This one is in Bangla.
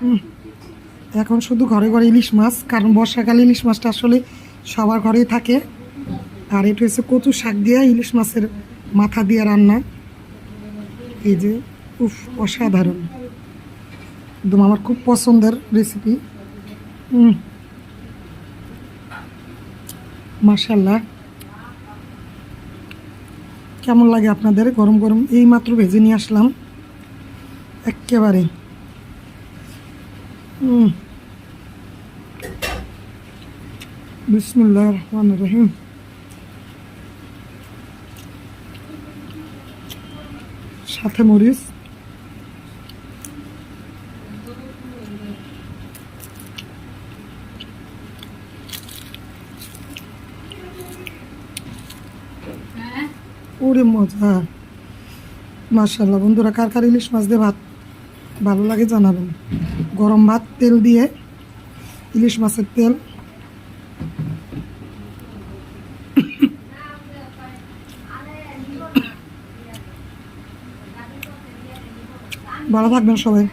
উম, এখন শুধু ঘরে ঘরে ইলিশ মাছ, কারণ বর্ষাকালে ইলিশ মাছটা আসলে সবার ঘরেই থাকে। আর এটা হচ্ছে কচু শাক দিয়ে ইলিশ মাছের মাথা দিয়ে রান্না। এই যে, উফ, অসাধারণ, একদম আমার খুব পছন্দের রেসিপি। মাশাল্লাহ। কেমন লাগে আপনাদের? গরম গরম এই মাত্র ভেজে নিয়ে আসলাম একেবারে। বিসমিল্লাহির রহমানির রহিম। সাথে মরিচ। ওরে মজা! মাশাল্লাহ বন্ধুরা, কার কার ইলিশ মাছ দিয়ে ভাত ভালো লাগে জানাবেন। গরম ভাত, তেল দিয়ে, ইলিশ মাছের তেল। ভালো থাকবেন সবাই।